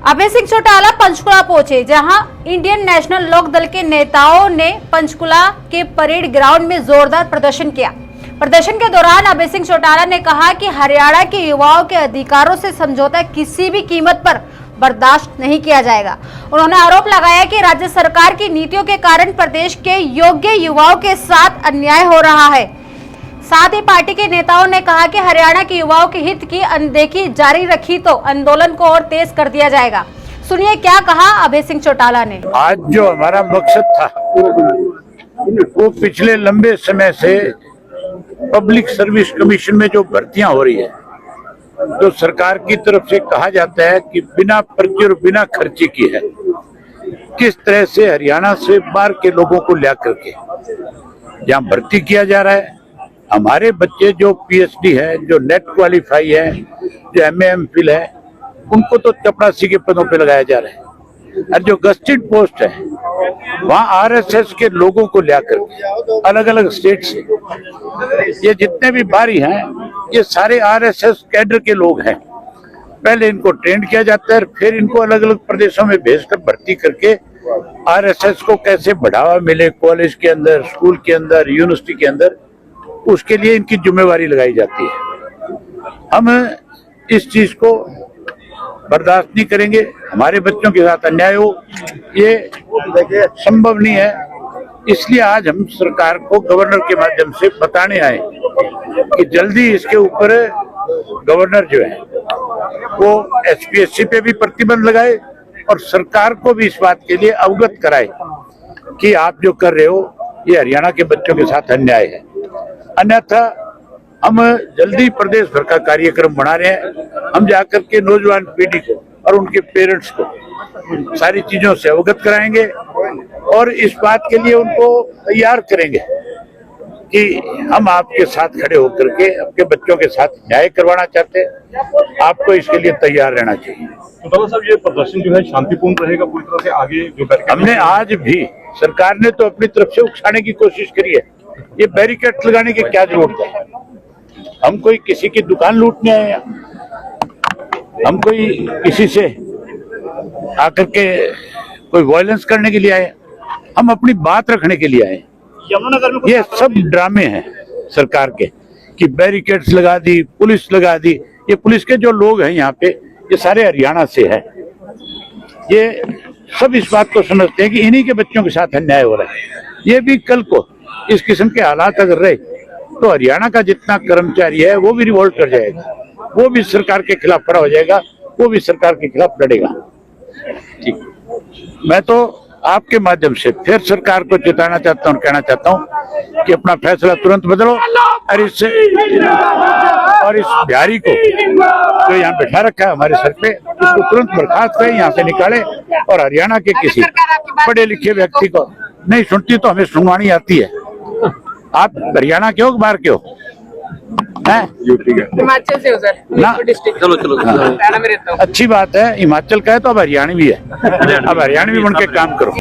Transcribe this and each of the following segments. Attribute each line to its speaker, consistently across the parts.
Speaker 1: अभय सिंह चौटाला पंचकुला पहुंचे, जहां Indian national लोक दल के नेताओं ने पंचकुला के परेड ग्राउंड में जोरदार प्रदर्शन किया। प्रदर्शन के दौरान अभय सिंह चौटाला ने कहा कि हरियाणा के युवाओं के अधिकारों से समझौता किसी भी कीमत पर बर्दाश्त नहीं किया जाएगा। उन्होंने आरोप लगाया कि राज्य सरकार की नीतियों के कारण प्रदेश के योग्य युवाओं के साथ अन्याय हो रहा है। साथ ही पार्टी के नेताओं ने कहा कि हरियाणा के युवाओं के हित की अनदेखी जारी रखी तो आंदोलन को और तेज कर दिया जाएगा। सुनिए क्या कहा अभय सिंह चौटाला ने।
Speaker 2: आज जो हमारा मकसद था वो पिछले लंबे समय से पब्लिक सर्विस कमीशन में जो भर्तियां हो रही है, तो सरकार की तरफ से कहा जाता है कि बिना पर्ची और बिना खर्चे की है, किस तरह से हरियाणा से बाहर के लोगों को ला करके यहाँ भर्ती किया जा रहा है। हमारे बच्चे जो पीएचडी है, जो नेट क्वालिफाई है, जो एमए एमफिल है, उनको तो चपरासी के पदों पे लगाया जा रहा है। और जो गस्टेड पोस्ट है वहाँ आरएसएस के लोगों को ला करके अलग अलग स्टेट से, ये जितने भी बाहरी हैं ये सारे आरएसएस कैडर के लोग हैं। पहले इनको ट्रेन किया जाता है, फिर इनको अलग अलग प्रदेशों में भेजकर भर्ती करके आरएसएस को कैसे बढ़ावा मिले कॉलेज के अंदर, स्कूल के अंदर, यूनिवर्सिटी के अंदर, उसके लिए इनकी जिम्मेवारी लगाई जाती है। हम इस चीज को बर्दाश्त नहीं करेंगे। हमारे बच्चों के साथ अन्याय हो ये संभव नहीं है। इसलिए आज हम सरकार को गवर्नर के माध्यम से बताने आए कि जल्दी इसके ऊपर गवर्नर जो है वो एसपीएससी पे भी प्रतिबंध लगाए और सरकार को भी इस बात के लिए अवगत कराए कि आप जो कर रहे हो ये हरियाणा के बच्चों के साथ अन्याय है। अन्यथा हम जल्दी प्रदेश भर का कार्यक्रम बना रहे हैं। हम जाकर के नौजवान पीढ़ी को और उनके पेरेंट्स को सारी चीजों से अवगत कराएंगे और इस बात के लिए उनको तैयार करेंगे कि हम आपके साथ खड़े होकर के आपके बच्चों के साथ न्याय करवाना चाहते हैं। आपको इसके लिए तैयार रहना चाहिए।
Speaker 3: तो साहब ये प्रदर्शन जो है शांतिपूर्ण रहेगा पूरी तरह से आगे जो
Speaker 2: हमने आज भी सरकार ने तो अपनी तरफ से उकसाने की कोशिश करी है। ये बैरिकेड लगाने की क्या जरूरत है? हम कोई किसी की दुकान लूटने आए हैं, हम कोई किसी से आकर के कोई वायलेंस करने के लिए आए, हम अपनी बात रखने के लिए आए। ये सब ड्रामे हैं सरकार के कि बैरिकेड्स लगा दी, पुलिस लगा दी। ये पुलिस के जो लोग हैं यहाँ पे ये सारे हरियाणा से हैं। ये सब इस बात को समझते हैं कि इन्हीं के बच्चों के साथ अन्याय हो रहा है। ये भी कल को इस किस्म के हालात अगर रहे तो हरियाणा का जितना कर्मचारी है वो भी रिवोल्ट कर जाएगा, वो भी सरकार के खिलाफ खड़ा हो जाएगा, वो भी सरकार के खिलाफ लड़ेगा। ठीक, मैं तो आपके माध्यम से फिर सरकार को चेताना चाहता हूँ, कहना चाहता हूँ कि अपना फैसला तुरंत बदलो और इस बिहारी को जो यहाँ बैठा रखा है हमारे सर पे, उसको तुरंत बर्खास्त करें, यहाँ से निकाले और हरियाणा के किसी पढ़े लिखे व्यक्ति को नहीं सुनती तो हमें सुनवानी आती है। आप हरियाणा के हो बाहर के हो?
Speaker 4: हिमाचल से हो सर,
Speaker 2: ना
Speaker 4: चलो हरियाणा में रहता हूँ।
Speaker 2: अच्छी बात है, हिमाचल का है तो अब हरियाणवी है, अब हरियाणवी बन के काम करो।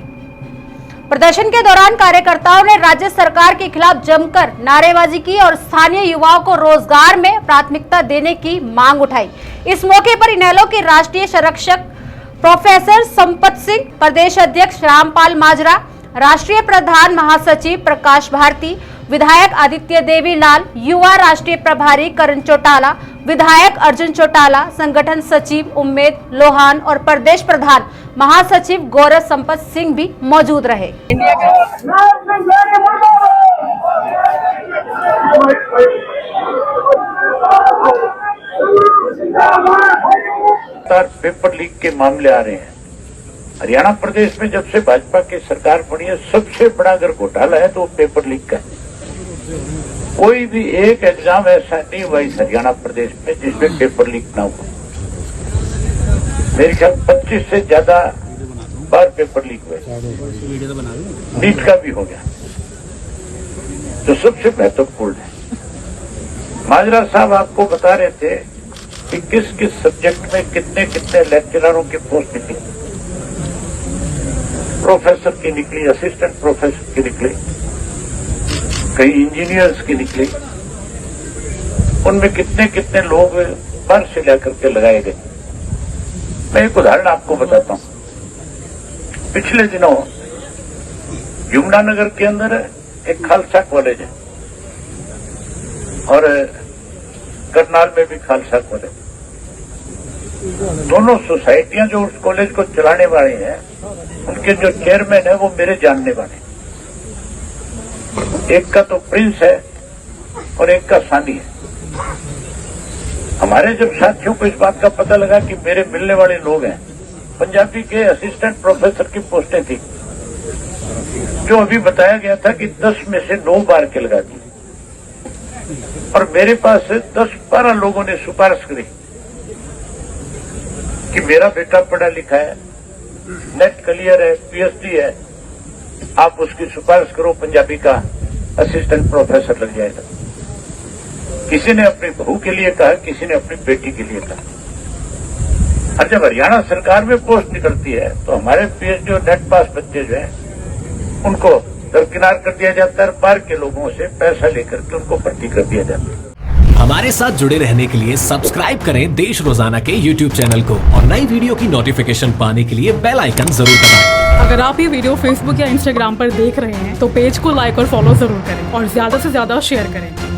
Speaker 1: प्रदर्शन के दौरान कार्यकर्ताओं ने राज्य सरकार के खिलाफ जमकर नारेबाजी की और स्थानीय युवाओं को रोजगार में प्राथमिकता देने की मांग उठाई। इस मौके पर इनेलो के राष्ट्रीय संरक्षक प्रोफेसर संपत सिंह, प्रदेश अध्यक्ष रामपाल माजरा, राष्ट्रीय प्रधान महासचिव प्रकाश भारती, विधायक आदित्य देवी लाल, युवा राष्ट्रीय प्रभारी करण चौटाला, विधायक अर्जुन चौटाला, संगठन सचिव उम्मेद लोहान और प्रदेश प्रधान महासचिव गौरव संपत सिंह भी मौजूद रहे।
Speaker 2: पेपर लीक के मामले आ रहे हैं। हरियाणा प्रदेश में जब से भाजपा की सरकार बनी है सबसे बड़ा अगर घोटाला है तो पेपर लीक का है। कोई भी एक एग्जाम ऐसा नहीं हुआ इस हरियाणा प्रदेश में जिसमें पेपर लीक ना हुआ। मेरे ख्याल 25 से ज्यादा बार पेपर लीक हुए, नीट का भी हो गया। जो सबसे महत्वपूर्ण है, माजरा साहब आपको बता रहे थे कि किस किस सब्जेक्ट में कितने कितने लेक्चररों की पोस्ट निकली। प्रोफेसर की निकली, असिस्टेंट प्रोफेसर की निकली, कई इंजीनियर्स की निकली। उनमें कितने कितने लोग बाहर से लेकर के लगाए गए। मैं एक उदाहरण आपको बताता हूं। पिछले दिनों यमुनानगर के अंदर एक खालसा कॉलेज है और करनाल में भी खालसा कॉलेज। दोनों सोसाइटियां जो उस कॉलेज को चलाने वाले हैं, उनके जो चेयरमैन है वो मेरे जानने वाले। एक का तो प्रिंस है और एक का सानी है। हमारे जब साथियों को इस बात का पता लगा कि मेरे मिलने वाले लोग हैं, पंजाबी के असिस्टेंट प्रोफेसर की पोस्टें थी, जो अभी बताया गया था कि 10 में से 9 बार के लगा दी, और मेरे पास से 10-12 लोगों ने सिफारिश करी कि मेरा बेटा पढ़ा लिखा है, नेट क्लियर है, पीएचडी है, आप उसकी सिफारिश करो, पंजाबी का असिस्टेंट प्रोफेसर लग जाएगा। किसी ने अपनी बहू के लिए कहा, किसी ने अपनी बेटी के लिए कहा। और जब हरियाणा सरकार में पोस्ट निकलती है तो हमारे पीएचडी और नेट पास बच्चे जो हैं उनको दरकिनार कर दिया जाता है, बाहर के लोगों से पैसा लेकर के उनको भर्ती कर दिया जाता है।
Speaker 5: हमारे साथ जुड़े रहने के लिए सब्सक्राइब करें देश रोजाना के YouTube चैनल को और नई वीडियो की नोटिफिकेशन पाने के लिए बेल आइकन जरूर दबाएं।
Speaker 6: अगर आप ये वीडियो फेसबुक या इंस्टाग्राम पर देख रहे हैं तो पेज को लाइक और फॉलो जरूर करें और ज्यादा से ज्यादा शेयर करें।